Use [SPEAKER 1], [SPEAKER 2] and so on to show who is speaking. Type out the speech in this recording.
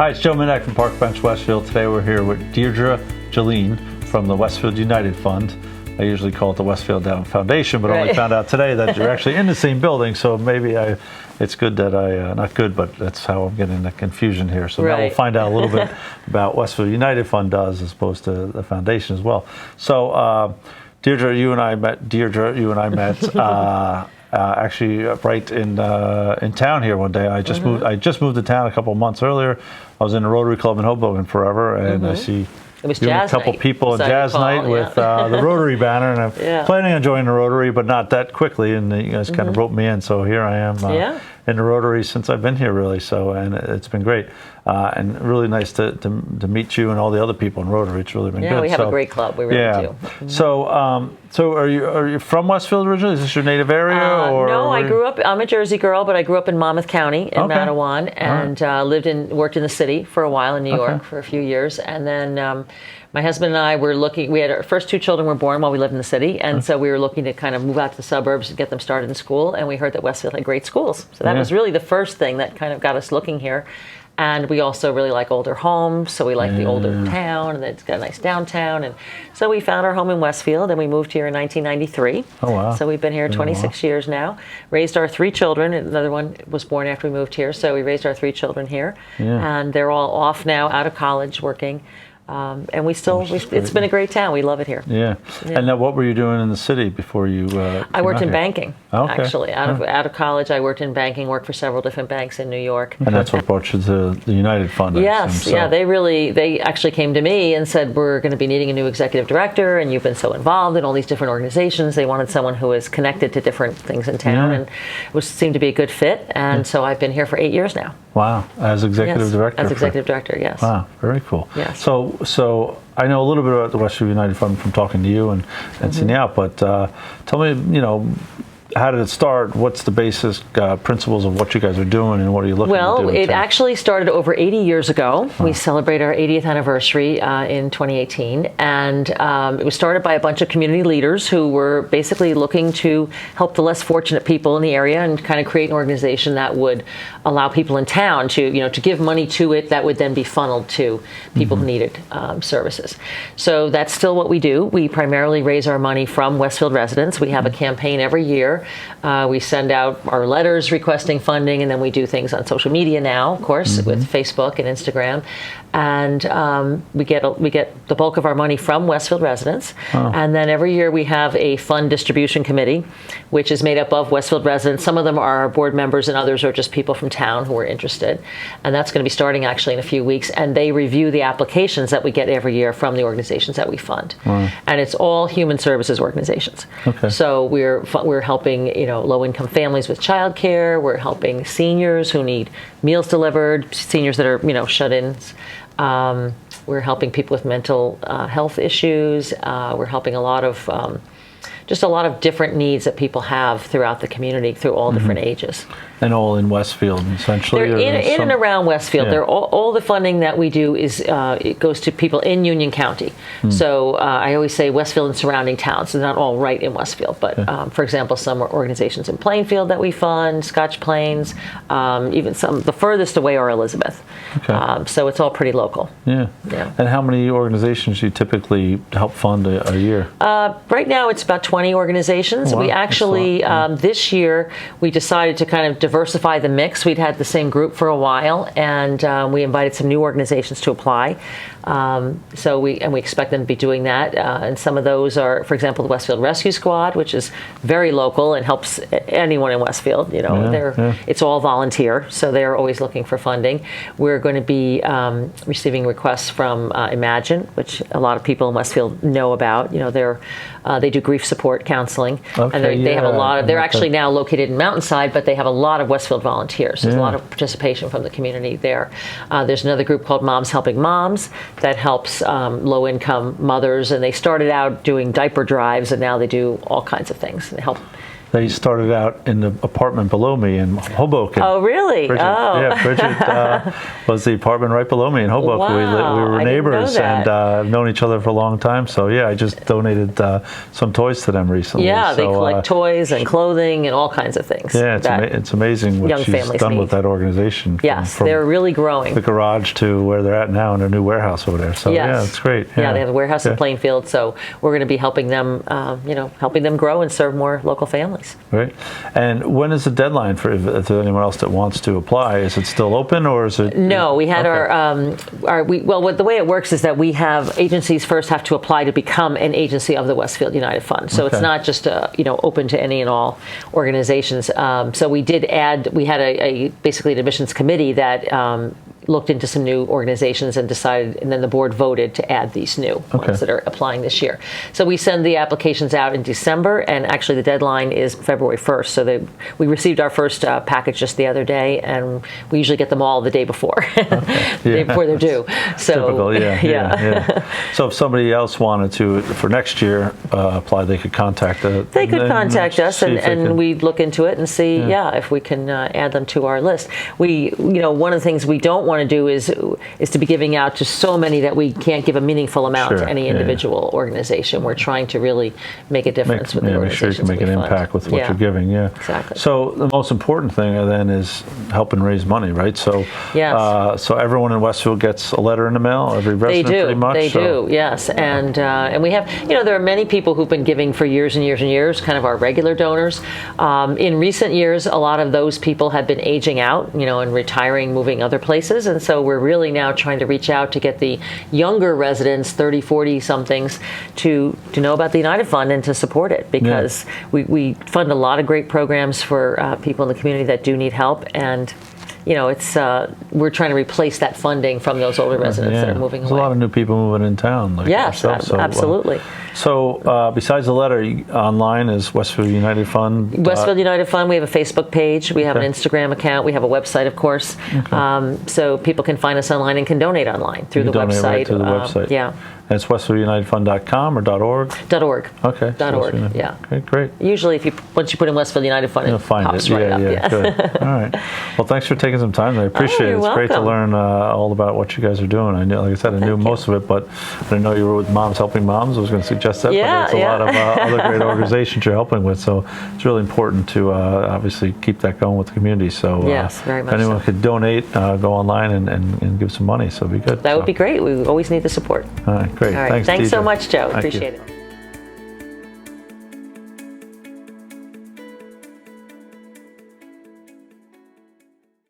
[SPEAKER 1] Hi, it's Joe Minnick from Parkbench, Westfield. Today we're here with Deirdre, Gelinne from the Westfield United Fund. I usually call it the Westfield Foundation, but only found out today that you're actually in the same building, so maybe it's good that not good, but that's how I'm getting the confusion here. So now we'll find out a little bit about Westfield United Fund does as opposed to the foundation as well. So Deirdre, you and I met actually right in town here one day. I just moved to town a couple of months earlier. I was in the Rotary Club in Hoboken forever, and I see
[SPEAKER 2] it was
[SPEAKER 1] you and a couple
[SPEAKER 2] night,
[SPEAKER 1] people in jazz night with the Rotary banner, and I'm planning on joining the Rotary, but not that quickly. And you guys kind of roped me in, so here I am in the Rotary since I've been here, really. So, and it's been great, and really nice to meet you and all the other people in Rotary. It's really been good.
[SPEAKER 2] Yeah, we have a great club. We really do.
[SPEAKER 1] So are you from Westfield originally? Is this your native area?
[SPEAKER 2] No, I grew up. I'm a Jersey girl, but I grew up in Monmouth County in Matawan, and worked in the city for a while in New York for a few years, and then. My husband and I were looking, we had our first two children were born while we lived in the city, and so we were looking to kind of move out to the suburbs and get them started in school, and we heard that Westfield had great schools. So that was really the first thing that kind of got us looking here. And we also really like older homes, so we like the older town, and it's got a nice downtown. And so we found our home in Westfield, and we moved here in 1993. Oh, wow. So we've been here 26 years now. Raised our three children. Another one was born after we moved here, so we raised our three children here. And they're all off now, out of college, working. And it's been a great town. We love it here. Yeah.
[SPEAKER 1] And now what were you doing in the city before you
[SPEAKER 2] I worked in banking, actually. Out of college, I worked in banking, worked for several different banks in New York.
[SPEAKER 1] And that's what brought you to the United Fund.
[SPEAKER 2] Yes, they actually came to me and said, we're going to be needing a new executive director, and you've been so involved in all these different organizations. They wanted someone who is connected to different things in town, and it seemed to be a good fit. And so I've been here for 8 years now.
[SPEAKER 1] Wow, as executive director?
[SPEAKER 2] As executive director, yes.
[SPEAKER 1] Wow, very cool.
[SPEAKER 2] Yes.
[SPEAKER 1] So I know a little bit about the Westfield United Fund from talking to you and seeing you out, but tell me, how did it start? What's the basic principles of what you guys are doing, and what are you looking to do?
[SPEAKER 2] Well, it actually started over 80 years ago. We celebrate our 80th anniversary in 2018, and it was started by a bunch of community leaders who were basically looking to help the less fortunate people in the area and kind of create an organization that would allow people in town to give money to it that would then be funneled to people who needed services. So that's still what we do. We primarily raise our money from Westfield residents. We have a campaign every year. We send out our letters requesting funding, and then we do things on social media now, of course, with Facebook and Instagram. And we get the bulk of our money from Westfield residents. And then every year we have a fund distribution committee, which is made up of Westfield residents. Some of them are board members, and others are just people from town who are interested. And that's going to be starting actually in a few weeks. And they review the applications that we get every year from the organizations that we fund. And it's all human services organizations. So we're helping low-income families with childcare. We're helping seniors who need meals delivered, seniors that are shut-ins. We're helping people with mental health issues. We're helping a lot of different needs that people have throughout the community through all different ages.
[SPEAKER 1] And all in Westfield, essentially?
[SPEAKER 2] They're in and around Westfield. They're all the funding that we do it goes to people in Union County. So I always say Westfield and surrounding towns. They're not all right in Westfield, but for example, some organizations in Plainfield that we fund, Scotch Plains, even some, the furthest away are Elizabeth. So it's all pretty local. Yeah.
[SPEAKER 1] And how many organizations do you typically help fund a year?
[SPEAKER 2] Right now it's about 20 organizations. We actually, this year, we decided to kind of diversify the mix. We'd had the same group for a while, and we invited some new organizations to apply. So we expect them to be doing that. And some of those are, for example, the Westfield Rescue Squad, which is very local and helps anyone in Westfield. It's all volunteer, so they're always looking for funding. We're going to be receiving requests from Imagine, which a lot of people in Westfield know about. They do grief support counseling, and they have a lot of. They're actually now located in Mountainside, but they have a lot of Westfield volunteers. There's a lot of participation from the community there. There's another group called Moms Helping Moms that helps low-income mothers, and they started out doing diaper drives, and now they do all kinds of things. They help
[SPEAKER 1] They started out in the apartment below me in Hoboken.
[SPEAKER 2] Oh, really?
[SPEAKER 1] Bridget,
[SPEAKER 2] Oh.
[SPEAKER 1] Yeah, Bridget was the apartment right below me in Hoboken.
[SPEAKER 2] Wow,
[SPEAKER 1] We were
[SPEAKER 2] I didn't know
[SPEAKER 1] neighbors
[SPEAKER 2] that.
[SPEAKER 1] and have known each other for a long time. So yeah, I just donated some toys to them recently.
[SPEAKER 2] Yeah, they
[SPEAKER 1] So,
[SPEAKER 2] collect toys and clothing and all kinds of things.
[SPEAKER 1] Yeah,
[SPEAKER 2] that
[SPEAKER 1] it's amazing what
[SPEAKER 2] young
[SPEAKER 1] she's
[SPEAKER 2] families
[SPEAKER 1] done
[SPEAKER 2] need.
[SPEAKER 1] with that organization.
[SPEAKER 2] Yes,
[SPEAKER 1] from
[SPEAKER 2] they're really growing.
[SPEAKER 1] the garage to where they're at now in their new warehouse over there. So
[SPEAKER 2] Yes.
[SPEAKER 1] yeah, it's great.
[SPEAKER 2] Yeah, they have a warehouse in
[SPEAKER 1] Yeah.
[SPEAKER 2] Plainfield, so we're going to be helping them, helping them grow and serve more local families.
[SPEAKER 1] Right. And when is the deadline for if there's anyone else that wants to apply? Is it still open or is it?
[SPEAKER 2] No, we had
[SPEAKER 1] Okay.
[SPEAKER 2] the way it works is that we have agencies first have to apply to become an agency of the Westfield United Fund. So it's
[SPEAKER 1] Okay.
[SPEAKER 2] not just open to any and all organizations. So we did add. We had basically an admissions committee that looked into some new organizations and decided, and then the board voted to add these new ones that are applying this year. So we send the applications out in December, and actually the deadline is February 1st. So we received our first package just the other day, and we usually get them all the day before, the day before they're due. So
[SPEAKER 1] Typical, yeah. So if somebody else wanted to for next year apply, they could contact us.
[SPEAKER 2] They could contact us, and
[SPEAKER 1] we.
[SPEAKER 2] we'd look into it and see, if we can add them to our list. One of the things we don't want to do is to be giving out to so many that we can't give a meaningful amount to any individual organization. We're trying to really make a difference with the
[SPEAKER 1] make sure you
[SPEAKER 2] organizations
[SPEAKER 1] can make
[SPEAKER 2] we
[SPEAKER 1] an
[SPEAKER 2] fund.
[SPEAKER 1] impact with what you're giving. Yeah,
[SPEAKER 2] Exactly.
[SPEAKER 1] So the most important thing then is helping raise money, right? So
[SPEAKER 2] Yes.
[SPEAKER 1] so everyone in Westfield gets a letter in the mail. Every resident, pretty much.
[SPEAKER 2] They do. Yes, and we have. There are many people who've been giving for years and years and years. Kind of our regular donors. In recent years, a lot of those people have been aging out, and retiring, moving other places, and so we're really now trying to reach out to get the younger residents, 30, 40 somethings, to know about the United Fund and to support it, because we fund a lot of great programs for people in the community that do need help, and it's we're trying to replace that funding from those older residents that are moving
[SPEAKER 1] There's
[SPEAKER 2] away.
[SPEAKER 1] a lot of new people moving in town. Like
[SPEAKER 2] Yes,
[SPEAKER 1] yourself, so,
[SPEAKER 2] absolutely.
[SPEAKER 1] So besides the letter, online is Westfield United Fund.
[SPEAKER 2] Westfield United Fund. We have a Facebook page. We have an Instagram account. We have a website, of course. So people can find us online and can donate online through the
[SPEAKER 1] donate
[SPEAKER 2] website.
[SPEAKER 1] right through the website.
[SPEAKER 2] Yeah.
[SPEAKER 1] And it's westfieldunitedfund.com or .org?
[SPEAKER 2] .org.
[SPEAKER 1] Okay.
[SPEAKER 2] .org. Yeah.
[SPEAKER 1] Okay, great.
[SPEAKER 2] Usually, once you put in Westfield United Fund,
[SPEAKER 1] You'll
[SPEAKER 2] it
[SPEAKER 1] find
[SPEAKER 2] pops
[SPEAKER 1] it.
[SPEAKER 2] right up.
[SPEAKER 1] Yeah, good. All right. Well, thanks for taking some time. I appreciate it.
[SPEAKER 2] you're
[SPEAKER 1] It's great to
[SPEAKER 2] welcome.
[SPEAKER 1] learn all about what you guys are doing. I knew, like I said, I knew most of it, but I didn't know you were with Moms Helping Moms. I was going to suggest that,
[SPEAKER 2] Yeah,
[SPEAKER 1] but there's a lot of
[SPEAKER 2] yeah.
[SPEAKER 1] other great organizations you're helping with. So it's really important to obviously keep that going with the community. So
[SPEAKER 2] Yes, very much
[SPEAKER 1] if anyone
[SPEAKER 2] so.
[SPEAKER 1] could donate, go online and give some money. So it'd be good.
[SPEAKER 2] That would be great. We always need the support.
[SPEAKER 1] All right, great.
[SPEAKER 2] All right. Thanks so
[SPEAKER 1] Deirdre.
[SPEAKER 2] much, Joe.
[SPEAKER 1] Thank you.
[SPEAKER 2] Appreciate it.